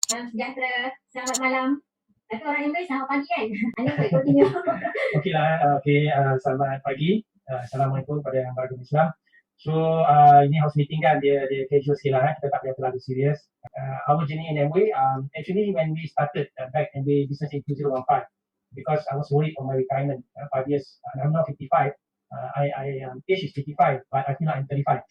Salam sejahtera, selamat malam. Tapi orang Inggeris selamat pagi kan? Ini boleh continue. Selamat pagi. Assalamualaikum kepada yang baru Islam. So, ini house meeting kan, dia casual sikit lah, kita tak payah terlalu serius. Our journey in MWay, actually when we started back in the business in 2015, because I was worried on my retirement, 5 years, and I'm now 55. Age is 55, but I feel like I'm 35.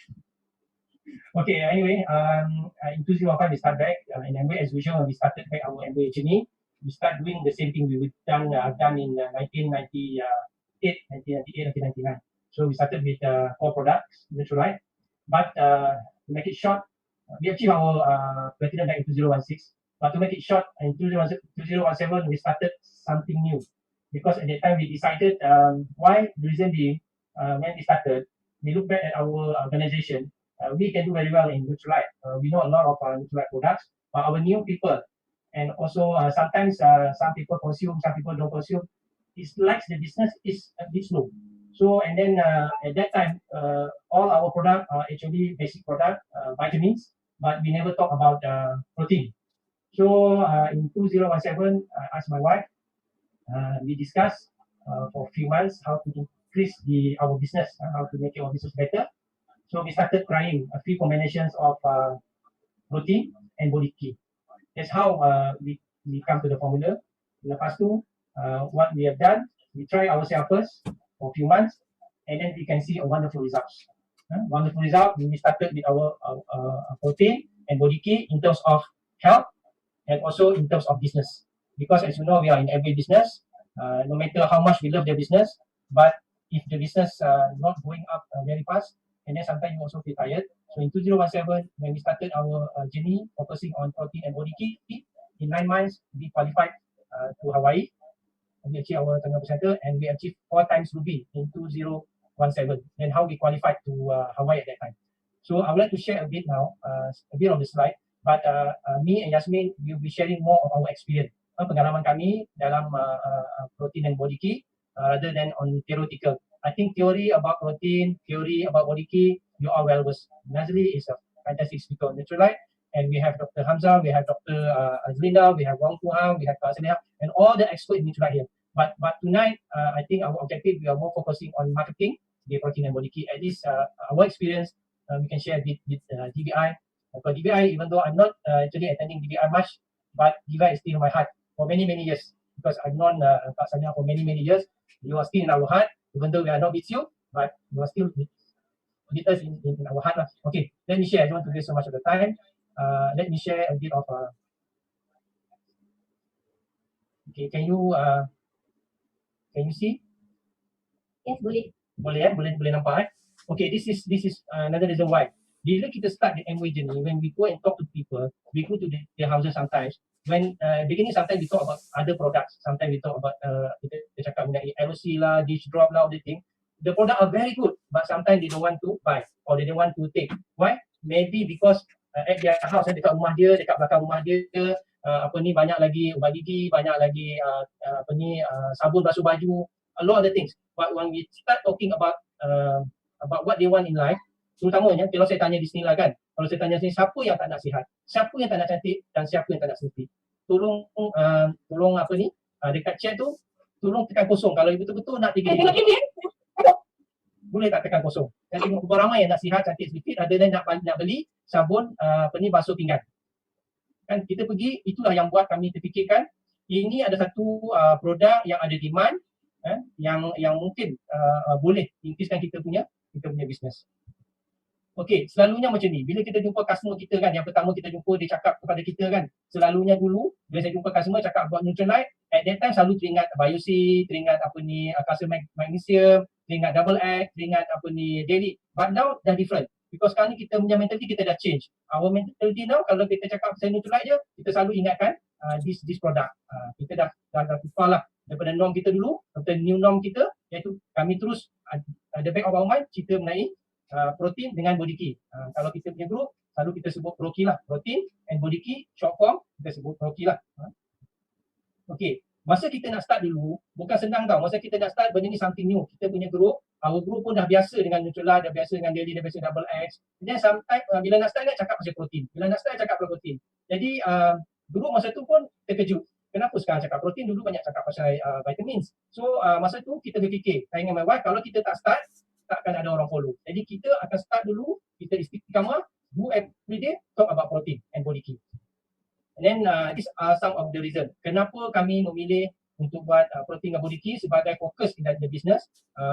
Okay, anyway, in 2015 we start back in MWay as usual. We started back our MWay journey. We start doing the same thing we done in 1998, 1999. So we started with 4 products, Neutralite. But to make it short, we achieved our platinum back in 2016. But to make it short, in 2017 we started something new. Because at that time we decided why. The reason being, when we started, we look back at our organization. We can do very well in Nutrilite. We know a lot of Nutrilite products, but our new people, and also sometimes some people consume, some people don't consume. It's like the business is a bit slow. So and then at that time, all our product are actually basic product, vitamins, but we never talk about protein. So in 2017, I asked my wife. We discussed for a few months how to increase our business, how to make our business better. So we started trying a few combinations of protein and body key. That's how we come to the formula. Lepas tu, what we have done, we try ourselves first for a few months, and then we can see a wonderful results. Wonderful result when we started with our protein and body key in terms of health and also in terms of business. Because as you know, we are in every business. No matter how much we love the business, but if the business not going up very fast, and then sometimes you also feel tired. So in 2017, when we started our journey focusing on protein and body key, in 9 months we qualified to Hawaii. We achieved our Tengah Center, and we achieved 4 times Ruby in 2017. And how we qualified to Hawaii at that time. So I would like to share a bit now, a bit of the slide. But me and Yasmin will be sharing more of our experience, pengalaman kami dalam protein and body key, rather than on theoretical. I think theory about protein, theory about body key, you are well versed. Nazli is a fantastic speaker on Nutrilite, and we have Dr. Hamza, we have Dr. Azlinda, we have Wang Fuhang, we have Kak Senia, and all the experts in Nutrilite here. But tonight, I think our objective, we are more focusing on marketing the protein and body key. At least our experience, we can share a bit with DBI. For DBI, even though I'm not actually attending DBI much, but DBI is still in my heart for many years, because I've known Kak Sania for many years. You are still in our heart, even though we are not with you, but you are still with us in our heart. Okay, let me share. I don't want to waste so much of the time. Let me share a bit of. Okay, can you see? Yes, boleh. Boleh nampak Okay, this is another reason why. Bila kita start the MWay journey, when we go and talk to people, we go to their houses sometimes. When beginning, sometimes we talk about other products. Sometimes we talk about kita cakap mengenai LOC lah, dish drop lah, all the thing. The product are very good, but sometimes they don't want to buy or they don't want to take. Why? Maybe because at their house, dekat rumah dia, dekat belakang rumah dia, banyak lagi ubat gigi, banyak lagi sabun basuh baju, a lot of the things. But when we start talking about what they want in life, terutamanya kalau saya tanya di sini lah kan, kalau saya tanya sini, siapa yang tak nak sihat, siapa yang tak nak cantik, dan siapa yang tak nak selfie, tolong dekat chat tu, tolong tekan kosong kalau betul-betul nak pergi boleh tak tekan kosong. Dan tengok berapa ramai yang nak sihat, cantik, selfie, ada yang nak beli sabun basuh pinggan. Kan kita pergi, itulah yang buat kami terfikirkan ini ada satu produk yang ada demand, yang mungkin boleh increasekan kita punya bisnes. Okey, selalunya macam ni. Bila kita jumpa customer kita kan, yang pertama kita jumpa, dia cakap kepada kita kan, selalunya dulu, bila saya jumpa customer cakap buat Nutrilite, at that time selalu teringat Biosi, teringat calcium magnesium, teringat double X, teringat daily. But now dah different. Because sekarang ni kita punya mentality kita dah change. Our mentality now, kalau kita cakap pasal Nutrilite je, kita selalu ingatkan this product. Kita dah tukar lah daripada norm kita dulu, daripada new norm kita, iaitu kami terus the back of our mind, cerita mengenai protein dengan body key. Kalau kita punya group, selalu kita sebut ProKey lah. Protein and body key, short form, kita sebut ProKey lah. Okay, masa kita nak start dulu, bukan senang tau. Masa kita nak start, benda ni something new. Kita punya group, our group pun dah biasa dengan Nutrilite, dah biasa dengan Daily, dah biasa double X. Dan sometimes, bila nak start, nak cakap pasal protein. Bila nak start, cakap pasal protein. Jadi, Dulu masa tu pun terkejut. Kenapa sekarang cakap protein, dulu banyak cakap pasal vitamins. So masa tu kita berfikir, saya dengan my wife, kalau kita tak start, takkan ada orang follow. Jadi kita akan start dulu, kita istiqamah, do every day, talk about protein and body key. And then these are some of the reason. Kenapa kami memilih untuk buat protein dan body key sebagai fokus in the business.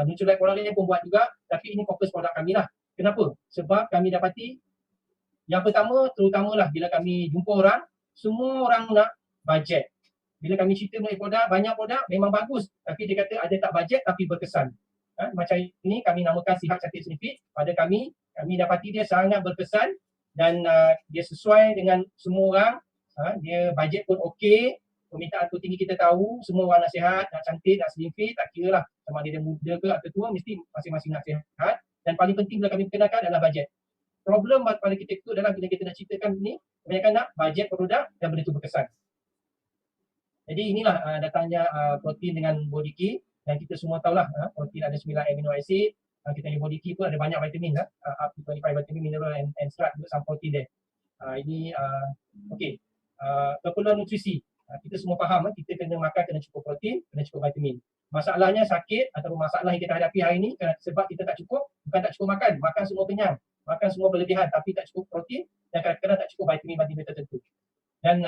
Nutrilite orang lain pun buat juga, tapi ini fokus produk kami lah. Kenapa? Sebab kami dapati, yang pertama, terutamalah bila kami jumpa orang, semua orang nak budget. Bila kami cerita mengenai produk, banyak produk memang bagus, tapi dia kata ada tak budget tapi berkesan. Macam ini kami namakan Sihat Cantik Senipit. Pada kami dapati dia sangat berkesan dan dia sesuai dengan semua orang. Dia budget pun okey, permintaan tu tinggi, kita tahu semua orang nak sihat, nak cantik, nak slim fit, tak kira lah sama dia muda ke atau tua, mesti masing-masing nak sihat. Dan paling penting bila kami perkenalkan adalah budget. Problem pada kita itu adalah bila kita nak ceritakan ni, kebanyakan nak budget produk dan benda tu berkesan. Jadi inilah datangnya protein dengan body key, dan kita semua tahulah protein ada 9 amino acid, kita punya body key pun ada banyak vitamin up to 25 vitamin, mineral and serat juga sama protein dia. Ini okey. Keperluan nutrisi. Kita semua faham kita kena makan, kena cukup protein, kena cukup vitamin. Masalahnya sakit ataupun masalah yang kita hadapi hari ini sebab kita tak cukup, bukan tak cukup makan, makan semua kenyang, makan semua berlebihan tapi tak cukup protein dan kadang-kadang tak cukup vitamin tertentu. Dan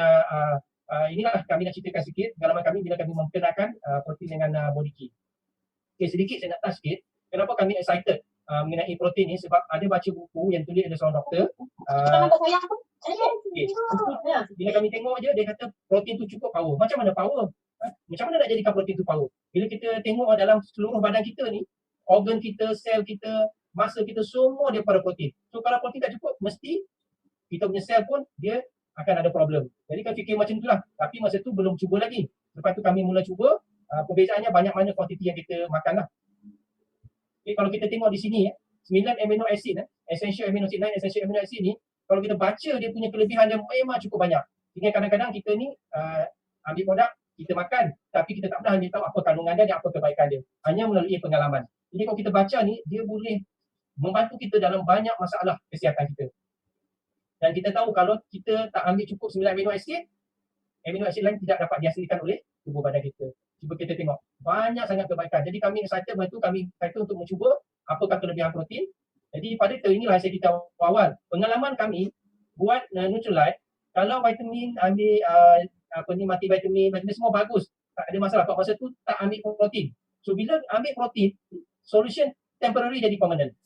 inilah kami nak ceritakan sikit pengalaman kami bila kami memperkenalkan protein dengan body key. Okay, sedikit saya nak touch sikit. Kenapa kami excited mengenai protein ni, sebab ada baca buku yang tulis oleh seorang doktor. Okay. Bila kami tengok je, dia kata protein tu cukup power. Macam mana power? Macam mana nak jadikan protein tu power? Bila kita tengok dalam seluruh badan kita ni, organ kita, sel kita, masa kita, semua dia pada protein. So kalau protein tak cukup, mesti kita punya sel pun dia akan ada problem. Jadi kami fikir macam itulah. Tapi masa tu belum cuba lagi. Lepas tu kami mula cuba, perbezaannya banyak mana kuantiti yang kita makan lah. Okay, kalau kita tengok di sini, 9 amino acid, essential amino acid, 9 essential amino acid ni, kalau kita baca dia punya kelebihan dia memang cukup banyak. Sehingga kadang-kadang kita ni ambil produk, kita makan, tapi kita tak pernah ambil tahu apa kandungan dia dan apa kebaikan dia. Hanya melalui pengalaman. Jadi kalau kita baca ni, dia boleh membantu kita dalam banyak masalah kesihatan kita. Dan kita tahu kalau kita tak ambil cukup 9 amino acid lain tidak dapat dihasilkan oleh tubuh badan kita. Cuba kita tengok, banyak sangat kebaikan. Jadi kami excited bantu, kami excited untuk mencuba apakah kelebihan protein. Jadi pada inilah saya cerita awal. Pengalaman kami buat Nutrilite, kalau vitamin ambil multivitamin, vitamin semua bagus, tak ada masalah. Pada masa tu tak ambil protein. So bila ambil protein, solution temporary jadi permanent.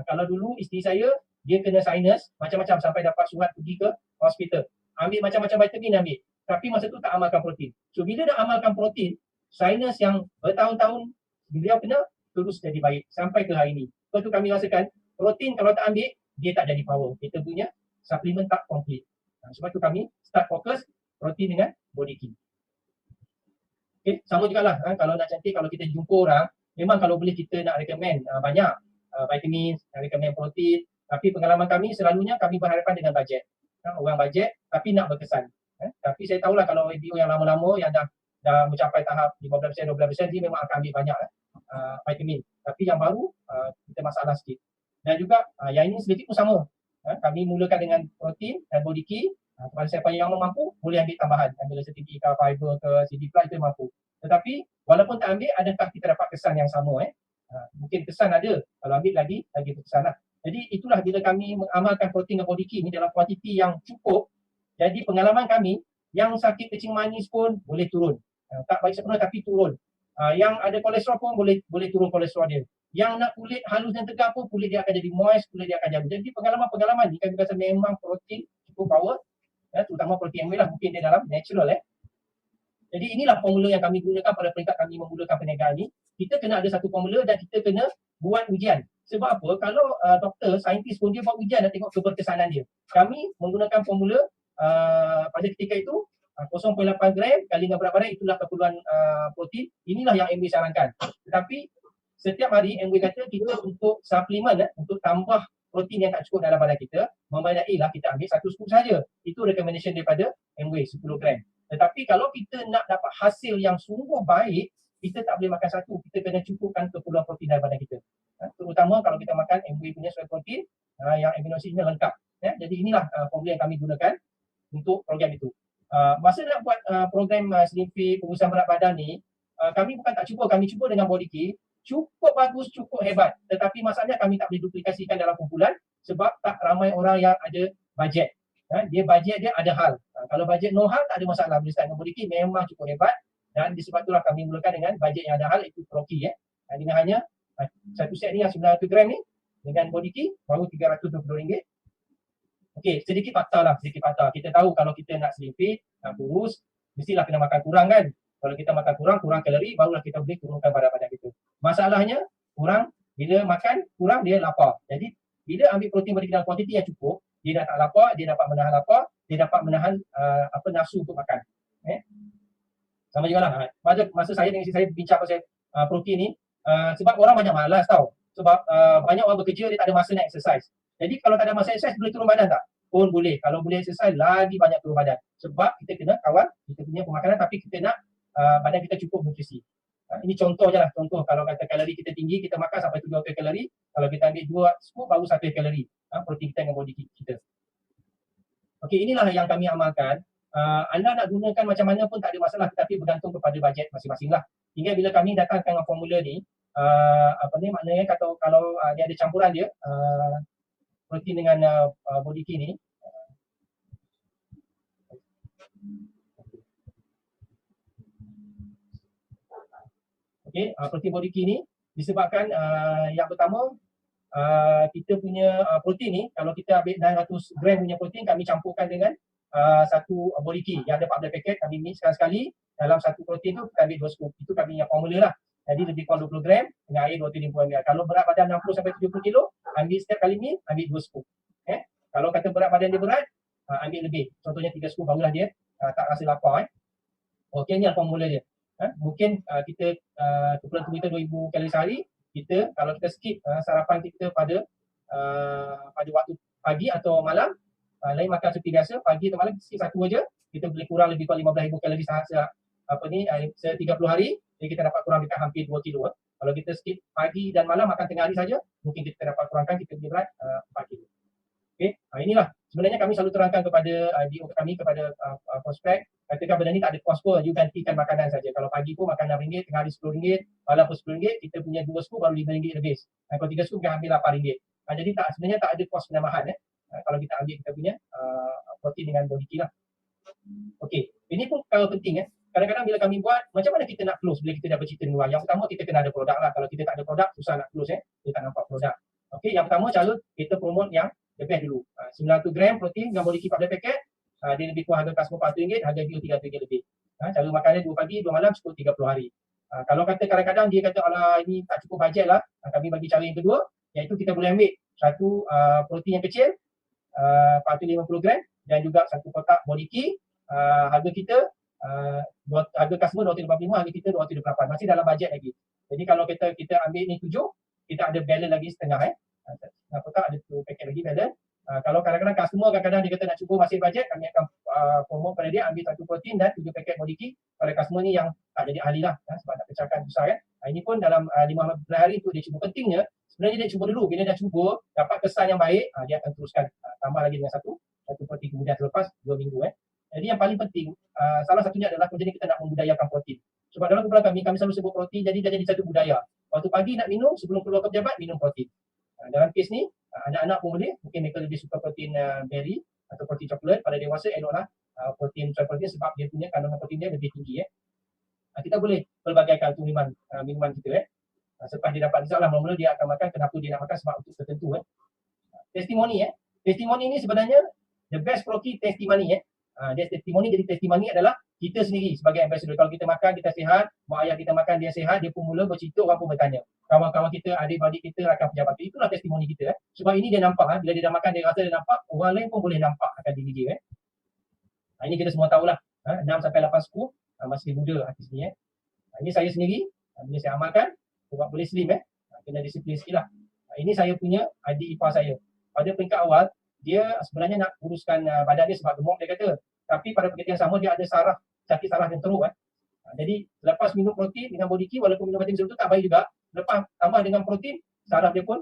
Kalau dulu isteri saya, dia kena sinus, macam-macam sampai dapat surat pergi ke hospital. Ambil macam-macam vitamin ambil. Tapi masa tu tak amalkan protein. So bila dah amalkan protein, sinus yang bertahun-tahun beliau kena terus jadi baik sampai ke hari ini. Lepas tu kami rasakan protein kalau tak ambil, dia tak jadi power. Kita punya suplemen tak complete. Sebab tu kami start fokus protein dengan body key. Okay, sama jugalah kalau nak cantik, kalau kita jumpa orang, memang kalau boleh kita nak recommend banyak vitamin, recommend protein. Tapi pengalaman kami selalunya kami berhadapan dengan bajet. Orang bajet tapi nak berkesan. Tapi saya tahulah kalau video yang lama-lama yang dah mencapai tahap 15%, 12%, dia memang akan ambil banyak vitamin. Tapi yang baru kita masalah sikit. Dan juga yang ini sedikit pun sama. Kami mulakan dengan protein dan body key. Kepada siapa yang mampu, boleh ambil tambahan. Ambil setinggi ke fiber ke CD plus itu mampu. Tetapi walaupun tak ambil, adakah kita dapat kesan yang sama? Mungkin kesan ada. Kalau ambil lagi kesan lah. Jadi itulah bila kami mengamalkan protein dan body key ini dalam kuantiti yang cukup. Jadi pengalaman kami, yang sakit kencing manis pun boleh turun. Tak baik sepenuhnya tapi turun. Yang ada kolesterol pun boleh turun kolesterol dia. Yang nak kulit halus dan tegar pun kulit dia akan jadi moist, kulit dia akan jaga. Jadi pengalaman-pengalaman ni kami rasa memang protein cukup power. Terutama protein whey lah, mungkin dia dalam natural. Jadi inilah formula yang kami gunakan pada peringkat kami memulakan perniagaan ni. Kita kena ada satu formula dan kita kena buat ujian. Sebab apa? Kalau doktor, saintis pun dia buat ujian dan tengok keberkesanan dia. Kami menggunakan formula pada ketika itu 0.8 gram kali dengan berat badan, itulah keperluan protein. Inilah yang MW sarankan. Tetapi setiap hari MW kata kita untuk suplemen, untuk tambah protein yang tak cukup dalam badan kita, memadailah kita ambil 1 scoop saja. Itu recommendation daripada MW 10 gram. Tetapi kalau kita nak dapat hasil yang sungguh baik, kita tak boleh makan satu. Kita kena cukupkan keperluan protein dalam badan kita. Terutama kalau kita makan MW punya soy protein, yang amino acid lengkap. Jadi inilah formula yang kami gunakan untuk program itu. Masa nak buat program Slim Fit, pengurusan berat badan ni, kami bukan tak cuba, kami cuba dengan body key, cukup bagus, cukup hebat. Tetapi masalahnya kami tak boleh duplikasikan dalam kumpulan sebab tak ramai orang yang ada bajet. Dia bajet dia ada hal. Kalau bajet no hal tak ada masalah. Bila start dengan body key memang cukup hebat dan disebab itulah kami mulakan dengan bajet yang ada hal, itu Pro Key. Dengan hanya satu set ni yang 900 gram ni dengan body key baru RM320. Okey, sedikit fakta lah, sedikit fakta. Kita tahu kalau kita nak slim fit, nak kurus, mestilah kena makan kurang kan. Kalau kita makan kurang kalori, barulah kita boleh turunkan badan badan kita. Masalahnya, bila makan kurang, dia lapar. Jadi, bila ambil protein bagi dalam kuantiti yang cukup, dia dah tak lapar, dia dapat menahan lapar, dia dapat menahan nafsu untuk makan. Sama juga lah. Masa saya dengan isteri saya bincang pasal protein ni, sebab orang banyak malas tau. Sebab banyak orang bekerja, dia tak ada masa nak exercise. Jadi kalau tak ada masa exercise, boleh turun badan tak? Pun boleh. Kalau boleh exercise, lagi banyak turun badan. Sebab kita kena kawal kita punya pemakanan, tapi kita nak badan kita cukup nutrisi. Ini contoh je lah. Contoh kalau kata kalori kita tinggi, kita makan sampai 700 kalori. Kalau kita ambil 2 scoop, baru 1 kalori. Protein kita dengan body kita. Okey, inilah yang kami amalkan. Anda nak gunakan macam mana pun tak ada masalah, tetapi bergantung kepada bajet masing-masing lah. Hingga bila kami datangkan dengan formula ni, maknanya kalau dia ada campuran dia, protein dengan body key ni. Okey, protein body key ni disebabkan yang pertama kita punya protein ni, kalau kita ambil 900 gram punya protein, kami campurkan dengan satu body key yang ada 14 paket, kami mixkan sekali dalam satu protein tu, kita ambil 2 scoop. Itu kami punya formula lah. Jadi lebih kurang 20 gram dengan air 250 ml. Kalau berat badan 60 sampai 70 kilo, ambil setiap kali meal, ambil 2 scoop. Kalau kata berat badan dia berat, ambil lebih. Contohnya 3 scoop, barulah dia tak rasa lapar. Okey, ni formula dia. Mungkin kita kumpulan tubuh kita 2000 kalori sehari, kita kalau kita skip sarapan kita pada waktu pagi atau malam, lain makan seperti biasa, pagi atau malam skip satu aja, kita boleh kurang lebih kurang 15,000 kalori se 30 hari, jadi kita dapat kurang dekat hampir 2 kilo. Kalau kita skip pagi dan malam, makan tengah hari saja, mungkin kita dapat kurangkan, kita punya berat 4 kilo. Okey, inilah sebenarnya kami selalu terangkan kepada DO kami, kepada prospek, katakan benda ni tak ada kos pun, you gantikan makanan saja. Kalau pagi pun makan RM6, tengah hari RM10, malam pun RM10, kita punya 2 scoop baru RM5 lebih. Kalau 3 scoop kita ambil RM8. Jadi sebenarnya tak ada kos penambahan kalau kita ambil kita punya protein dengan body key lah. Okey, ini pun kalau penting kadang-kadang bila kami buat, macam mana kita nak close bila kita dah bercerita dengan luar? Yang pertama, kita kena ada produk lah. Kalau kita tak ada produk, susah nak close kita tak nampak produk. Okey, yang pertama cara kita promote yang the best dulu. 900 gram protein dengan body key 14 paket, dia lebih kurang harga customer RM400, harga dia RM300 lebih. Cara makannya 2 pagi, 2 malam, cukup 30 hari. Kalau kata kadang-kadang dia kata, alah ini tak cukup bajet lah, kami bagi cara yang kedua, iaitu kita boleh ambil satu protein yang kecil, 450 gram, dan juga satu kotak body key. Harga kita, harga customer 245, harga kita 228, masih dalam bajet lagi. Jadi kalau kita ambil ni 7, kita ada balance lagi setengah kotak ada 2 paket lagi balance. Kalau kadang-kadang customer dia kata nak cuba masih bajet, kami akan promote pada dia ambil satu protein dan 7 paket body key. Pada customer ni yang tak jadi ahli lah, sebab nak pecahkan susah ini pun dalam 15 hari tu dia cuba. Pentingnya sebenarnya dia cuba dulu, bila dia cuba dapat kesan yang baik, dia akan teruskan tambah lagi dengan satu protein kemudian selepas 2 minggu. Jadi yang paling penting, salah satunya adalah kerja ni kita nak membudayakan protein. Sebab dalam kumpulan kami selalu sebut protein, jadi dah jadi satu budaya. Waktu pagi nak minum, sebelum keluar ke pejabat, minum protein. Dalam kes ni, anak-anak pun boleh, mungkin mereka lebih suka protein berry atau protein coklat. Pada dewasa, eloklah protein sebab dia punya kandungan protein dia lebih tinggi. Kita boleh pelbagaikan tu minuman kita. Selepas dia dapat result lah, mula-mula dia akan makan, kenapa dia nak makan, sebab untuk tertentu. Testimoni testimoni ni sebenarnya the best protein testimoni. Dia testimoni, jadi testimoni adalah kita sendiri sebagai ambassador. Kalau kita makan, kita sihat, mak ayah kita makan, dia sihat, dia pun mula bercerita, orang pun bertanya. Kawan-kawan kita, adik-adik kita, rakan pejabat, itulah testimoni kita. Sebab ini dia nampak, bila dia dah makan, dia rasa dia nampak, orang lain pun boleh nampak akan diri dia. Ini kita semua tahulah, 6-8 scoop, masih muda artis ni. Ini saya sendiri, bila saya amalkan, sebab boleh slim kena disiplin sikit lah. Ini saya punya adik ipar saya. Pada peringkat awal, dia sebenarnya nak uruskan badan dia sebab gemuk dia kata. Tapi pada peringkat yang sama dia ada sakit saraf yang teruk. Jadi lepas minum protein dengan body key, walaupun minum vitamin itu tak baik juga, lepas tambah dengan protein, saraf dia pun,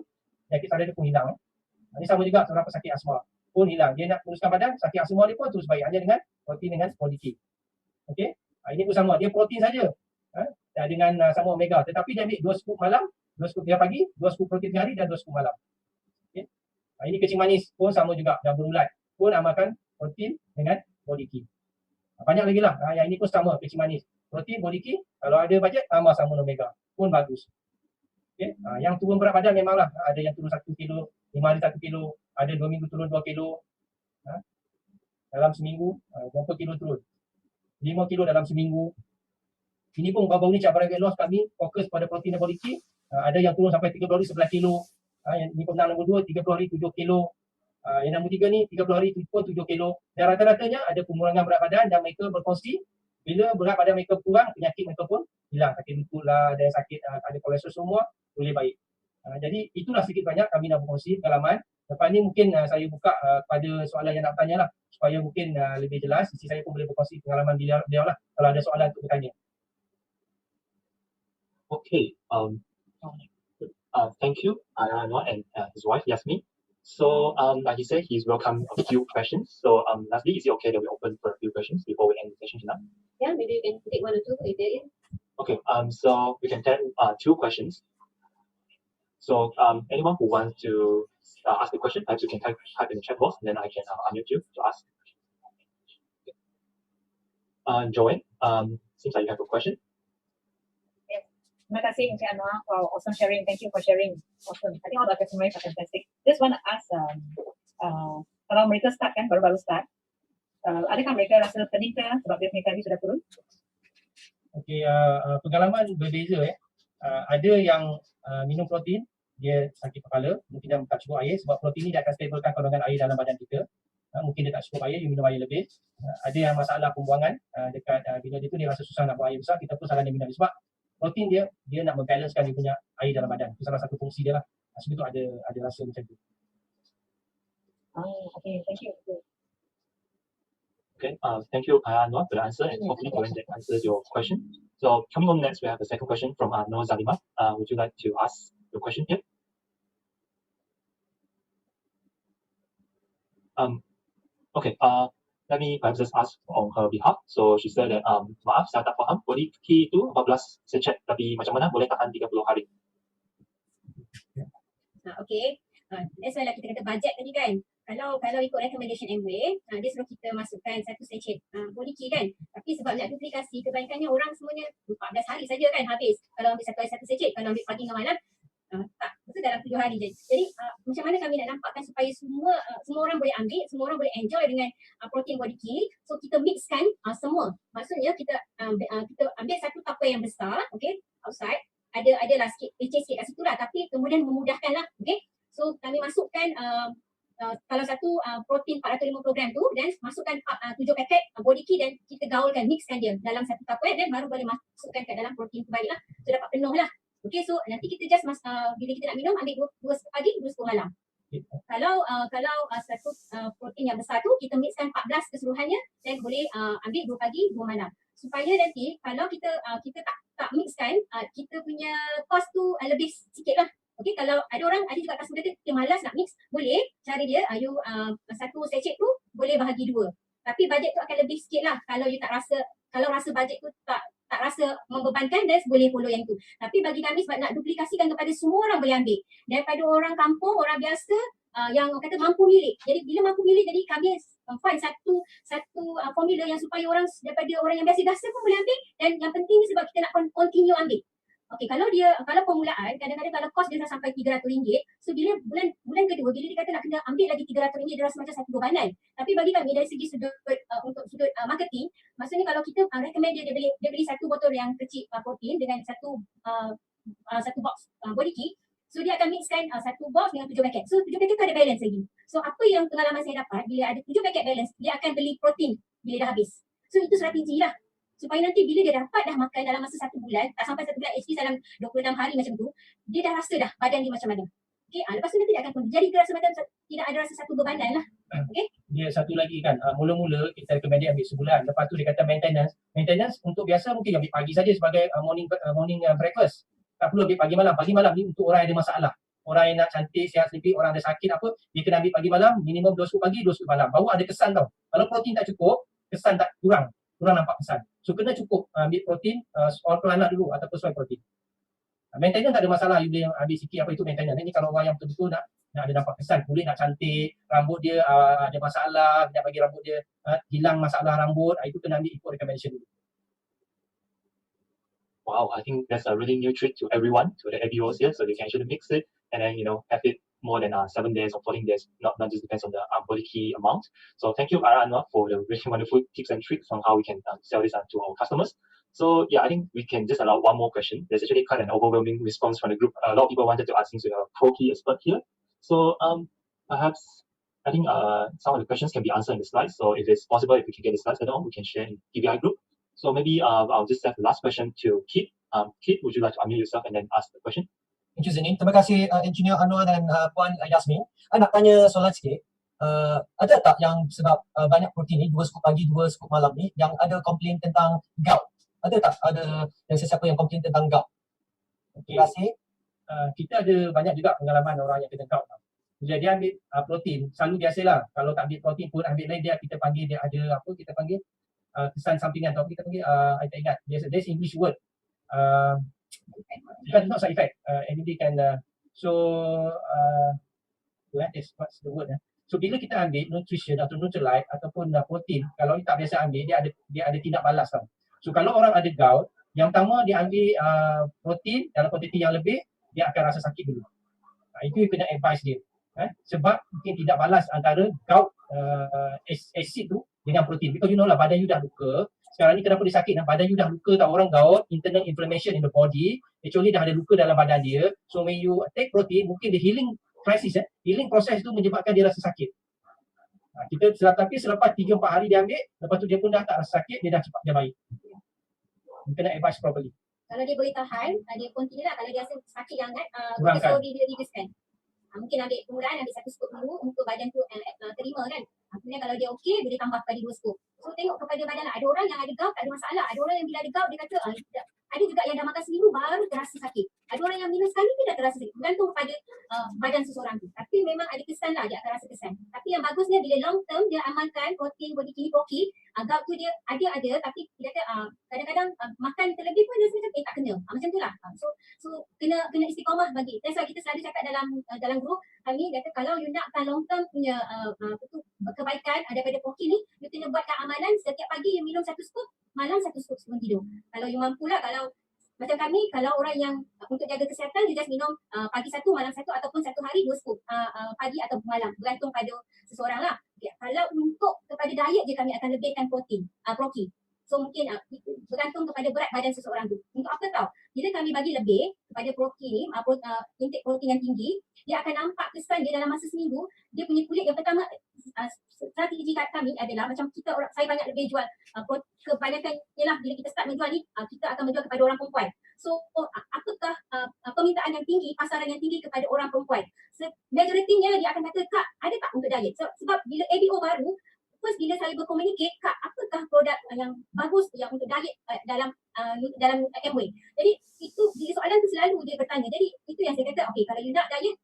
sakit saraf dia pun hilang. Ini sama juga seorang pesakit asma. pun hilang. Dia nak kuruskan badan, sakit asam dia pun terus baik hanya dengan protein dengan body key. Okey. Ini pun sama, dia protein saja. Dengan sama omega, tetapi dia ambil 2 scoop malam, 2 scoop tiap pagi, 2 scoop protein hari dan 2 scoop malam. Okey. Ini kecing manis pun sama juga, dah berulat. Pun amalkan protein dengan body key. Banyak lagi lah. Yang ini pun sama, kecing manis. Protein, body key, kalau ada bajet, tambah sama omega. Pun bagus. Okay. Yang turun berat badan memanglah ada yang turun 1 kilo, 5 hari 1 kilo, ada 2 minggu turun 2 kilo. Dalam seminggu, berapa kilo turun? 5 kilo dalam seminggu. Ini pun baru-baru ni cabaran weight loss kami fokus pada protein dan body key. Ada yang turun sampai 30 hari 11 kilo. Yang ni pemenang nombor 2, 30 hari 7 kilo. Yang nombor 3 ni 30 hari pun 7 kilo. Dan rata-ratanya ada pengurangan berat badan dan mereka berkongsi bila berat badan mereka kurang, penyakit mereka pun hilang. Sakit lutut lah, ada sakit, ada kolesterol semua boleh baik. Jadi itulah sedikit banyak kami nak berkongsi pengalaman. Lepas ni mungkin saya buka pada soalan yang nak bertanya lah. Supaya mungkin lebih jelas. Isteri saya pun boleh berkongsi pengalaman beliau lah. Kalau ada soalan untuk bertanya. Okay. Thank you, Anwar and his wife Yasmin. So, like he said, he's welcome a few questions. So, lastly, is it okay that we open for a few questions before we end the session tonight? Yeah, maybe you can take 1 or 2 if there is. Okay. So we can take 2 questions. So, anyone who wants to ask a question, perhaps you can type in the chat box, and then I can unmute you to ask. Joanne, seems like you have a question. Terima kasih Encik Anwar for awesome sharing. Thank you for sharing. Awesome. I think all the testimonies are fantastic. Just want to ask, kalau mereka start kan, baru-baru start, adakah mereka rasa pening ke sebab dia punya kali sudah turun? Okey, pengalaman berbeza ada yang minum protein, dia sakit kepala, mungkin dia tak cukup air sebab protein ni dia akan stabilkan kandungan air dalam badan kita. Mungkin dia tak cukup air, dia minum air lebih. Ada yang masalah pembuangan dekat bila dia tu dia rasa susah nak buang air besar, kita pun saran dia minum sebab protein dia nak membalancekan dia punya air dalam badan. Itu salah satu fungsi dia lah. Sebab tu ada rasa macam tu. Okay, thank you. Okay, thank you, Anwar, for the answer, and hopefully Joanne that answers your question. So coming on next, we have the second question from Noor Zalima. Would you like to ask your question here? Okay, let me perhaps just ask on her behalf. So she said that, maaf, saya tak faham, body key itu 14 secet, tapi macam mana boleh tahan 30 hari? Okay. That's why lah kita kata budget tadi kan. Kalau ikut recommendation MWay, dia suruh kita masukkan 1 sachet body key kan. Tapi sebab nak duplikasi, kebanyakannya orang semuanya 14 hari saja kan habis. Kalau ambil satu sachet, kalau ambil pagi dengan malam, tak, betul dalam 7 hari je. Jadi macam mana kami nak nampakkan supaya semua orang boleh ambil, semua orang boleh enjoy dengan protein body key. So kita mixkan semua. Maksudnya kita ambil satu tupper yang besar, okay, outside. Adalah sikit leceh sikit kat situ lah, tapi kemudian memudahkan lah, okay. So kami masukkan kalau satu protein 450 gram tu, dan masukkan 7 paket body key dan kita gaulkan, mixkan dia dalam satu tupper, dan baru boleh masukkan kat dalam protein tu balik lah. So dapat penuh lah. Okay, so nanti kita just bila kita nak minum, ambil 2 scoop pagi, 2 scoop malam. Kalau satu protein yang besar tu, kita mixkan 14 keseluruhannya, dan boleh ambil 2 pagi, 2 malam. Supaya nanti kalau kita tak mixkan, kita punya cost tu lebih sikit lah. Okay, kalau ada juga customer dia malas nak mix, boleh cara dia, satu sachet tu boleh bahagi 2. Tapi bajet tu akan lebih sikit lah. Kalau rasa bajet tu tak rasa membebankan, dan boleh follow yang tu. Tapi bagi kami sebab nak duplikasikan kepada semua orang boleh ambil. Daripada orang kampung, orang biasa yang kata mampu milik. Jadi bila mampu milik, jadi kami find satu formula yang supaya orang daripada orang yang biasa-biasa pun boleh ambil, dan yang penting ni sebab kita nak continue ambil. Okey, kalau permulaan, kadang-kadang kalau kos dia dah sampai RM300, so bila bulan kedua, bila dia kata nak kena ambil lagi RM300, dia rasa macam satu bebanan. Tapi bagi kami dari segi sudut marketing, maksudnya kalau kita recommend dia beli satu botol yang kecil protein dengan satu box body key, so dia akan mixkan satu box dengan 7 paket. So 7 paket tu ada balance lagi. So apa yang pengalaman saya dapat, bila ada 7 paket balance, dia akan beli protein bila dah habis. So itu strategi lah. Supaya nanti bila dia dapat dah makan dalam masa 1 bulan, tak sampai 1 bulan, actually dalam 26 hari macam tu, dia dah rasa dah badan dia macam mana. Okay, lepas tu nanti dia akan jadi dia rasa macam tidak ada rasa satu bebanan lah. Okay. Dia satu lagi kan, mula-mula kita recommend dia ambil sebulan. Lepas tu dia kata maintenance untuk biasa mungkin ambil pagi saja sebagai morning breakfast. Tak perlu ambil pagi malam ni untuk orang yang ada masalah. Orang yang nak cantik, sihat sleepy, orang ada sakit apa, dia kena ambil pagi malam, minimum 2 scoop pagi, 2 scoop malam. Baru ada kesan tau. Kalau protein tak cukup, kesan tak kurang nampak kesan. So kena cukup ambil protein, soal pelanak dulu ataupun soal protein. Maintenance tak ada masalah, you boleh ambil sikit apa itu maintenance. Ini kalau orang yang betul-betul nak ada nampak kesan, kulit nak cantik, rambut dia ada masalah, nak bagi rambut dia hilang masalah rambut, itu kena ambil ikut recommendation dulu. Wow, I think that's a really new trick to everyone, to the ABOs here, so they can actually mix it and then have it more than 7 days or 14 days, not just depends on the body key amount. So thank you, Ara Anwar, for the really wonderful tips and tricks on how we can sell this to our customers. So yeah, I think we can just allow one more question. There's actually quite an overwhelming response from the group. A lot of people wanted to ask since we are a pro key expert here. So perhaps I think some of the questions can be answered in the slides. So if it's possible, if we can get the slides later on, we can share in TBI group. So maybe I'll just have the last question to Kit. Kit, would you like to unmute yourself and then ask the question? Thank you, Zanin. Terima kasih Engineer Anwar dan Puan Yasmin. Nak tanya soalan sikit. Ada tak yang sebab banyak protein ni, 2 scoop pagi, 2 scoop malam ni, yang ada komplain tentang gout? Ada tak ada yang sesiapa yang komplain tentang gout? Terima kasih. Kita ada banyak juga pengalaman orang yang kena gout. Jadi dia ambil protein, selalu biasalah. Kalau tak ambil protein pun ambil lain dia, kita panggil dia ada apa, kita panggil kesan sampingan atau kita panggil, I tak ingat. There's English word. Not side effect. Anybody can, what's the word? So bila kita ambil nutrition atau Nutrilite ataupun protein, kalau kita tak biasa ambil, dia ada tindak balas tau. So kalau orang ada gout, yang pertama dia ambil protein dalam kuantiti yang lebih, dia akan rasa sakit dulu. Itu kena advice dia. Sebab mungkin tidak balas antara gout acid tu dengan protein. Because you know lah, badan you dah luka. Sekarang ni kenapa dia sakit? Badan you dah luka tau. Orang gout, internal inflammation in the body, actually dah ada luka dalam badan dia. So when you take protein, mungkin the healing crisis, healing process tu menyebabkan dia rasa sakit. Tapi selepas 3-4 hari dia ambil, lepas tu dia pun dah tak rasa sakit, dia dah cepat dia baik. You kena advice properly. Kalau dia boleh tahan, dia continue lah. Kalau dia rasa sakit yang Kurangkan. so dia reducekan. Mungkin ambil permulaan, ambil 1 scoop dulu untuk badan tu terima kan. Kemudian kalau dia okey, boleh tambah kepada 2 scoop. So tengok kepada badan lah. Ada orang yang ada gout tak ada masalah. Ada orang yang bila ada gout dia kata ada juga yang dah makan seminggu baru terasa sakit. Ada orang yang minum sekali dia dah terasa sakit. Bergantung kepada badan seseorang tu. Tapi memang ada kesan lah, dia akan rasa kesan. Tapi yang bagusnya bila long term dia amalkan protein body key proki, gout tu dia ada tapi dia kata kadang-kadang makan terlebih pun dia rasa macam tak kena. Macam tu lah. So kena istiqamah bagi. That's why kita selalu cakap dalam grup kami, dia kata kalau you nakkan long term punya kebaikan daripada proki ni, you kena buatkan amalan setiap pagi you minum 1 scoop, malam 1 scoop sebelum tidur. Kalau you mampu lah, kalau macam kami, kalau orang yang untuk jaga kesihatan, you just minum pagi 1, malam 1 ataupun 1 hari 2 scoop pagi atau malam, bergantung pada seseorang lah. Kalau untuk kepada diet je kami akan lebihkan protein, proki. So mungkin bergantung kepada berat badan seseorang tu. Untuk apa tau? Bila kami bagi lebih kepada protein ni, intake protein yang tinggi, dia akan nampak kesan dia dalam masa seminggu, dia punya kulit yang pertama, strategi kami adalah macam saya banyak lebih jual kebanyakan ialah bila kita start menjual ni, kita akan menjual kepada orang perempuan. So apakah permintaan yang tinggi, pasaran yang tinggi kepada orang perempuan? Majoritinya dia akan kata, Kak, ada tak untuk diet? Sebab bila ABO baru, first bila saya berkomunikasi, Kak, apakah produk yang bagus yang untuk diet dalam Amway? Jadi itu bila soalan tu selalu dia bertanya. Jadi itu yang saya kata, okay, kalau you nak diet,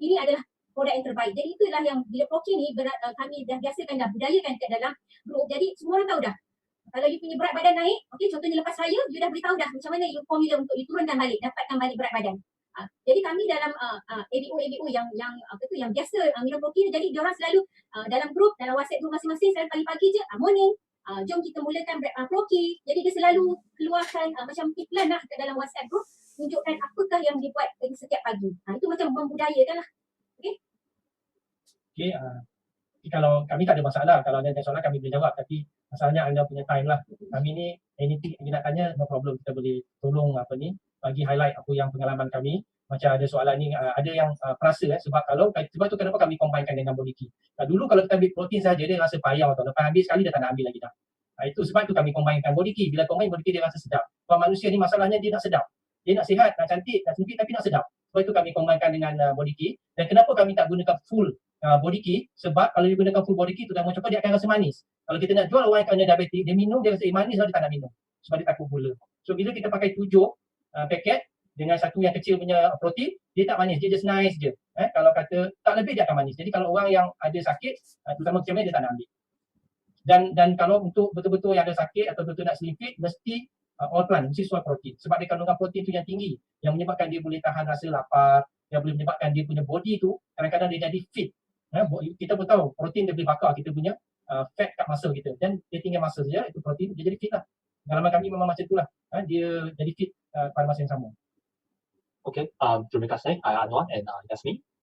ini adalah produk yang terbaik. Jadi itulah yang bila proki ni kami dah biasakan dah budayakan kat dalam grup. Jadi semua orang tahu dah. Kalau you punya berat badan naik, okay, contohnya lepas raya, you dah beritahu dah macam mana you formula untuk you turunkan balik, dapatkan balik berat badan. Jadi kami dalam ABO yang apa tu yang biasa minum protein, jadi diorang selalu dalam grup, dalam WhatsApp group masing-masing, selalu pagi-pagi je morning, jom kita mulakan protein. Jadi dia selalu keluarkan macam iklan lah kat dalam WhatsApp group, tunjukkan apakah yang dibuat setiap pagi. Itu macam membudayakan lah. Okay, kalau kami tak ada masalah, kalau ada soalan kami boleh jawab, tapi masalahnya anda punya time lah. Kami ni anything yang nak tanya, no problem, kita boleh tolong bagi highlight apa yang pengalaman kami. Macam ada soalan ni, ada yang perasa sebab tu kenapa kami combine dengan body key. Dulu kalau kita ambil protein saja dia rasa payah tau, lepas ambil sekali dia tak nak ambil lagi dah. Itu sebab tu kami combine body key. Bila combine body key dia rasa sedap. Sebab manusia ni masalahnya dia nak sedap. Dia nak sihat, nak cantik, nak sempit tapi nak sedap. Sebab itu kami combine dengan body key. Dan kenapa kami tak gunakan full body key? Sebab kalau dia gunakan full body key tu dalam coklat dia akan rasa manis. Kalau kita nak jual orang yang kena diabetik, dia minum dia rasa manis, dia tak nak minum. Sebab dia takut gula. So bila kita pakai 7 paket, dengan satu yang kecil punya protein, dia tak manis, dia just nice je. Kalau kata tak lebih dia akan manis. Jadi kalau orang yang ada sakit, terutama kecil dia tak nak ambil. Dan kalau untuk betul-betul yang ada sakit atau betul nak selimpit, mesti all plant, mesti soy protein. Sebab dia kandungan protein tu yang tinggi, yang menyebabkan dia boleh tahan rasa lapar, yang boleh menyebabkan dia punya body tu kadang-kadang dia jadi fit. Kita pun tahu protein dia boleh bakar kita punya fat kat muscle kita, dan dia tinggal muscle saja, itu protein, dia jadi fit lah. Pengalaman kami memang macam itulah. Dia jadi fit pada masa yang sama. Okay, terima kasih Anwar and Yasmin.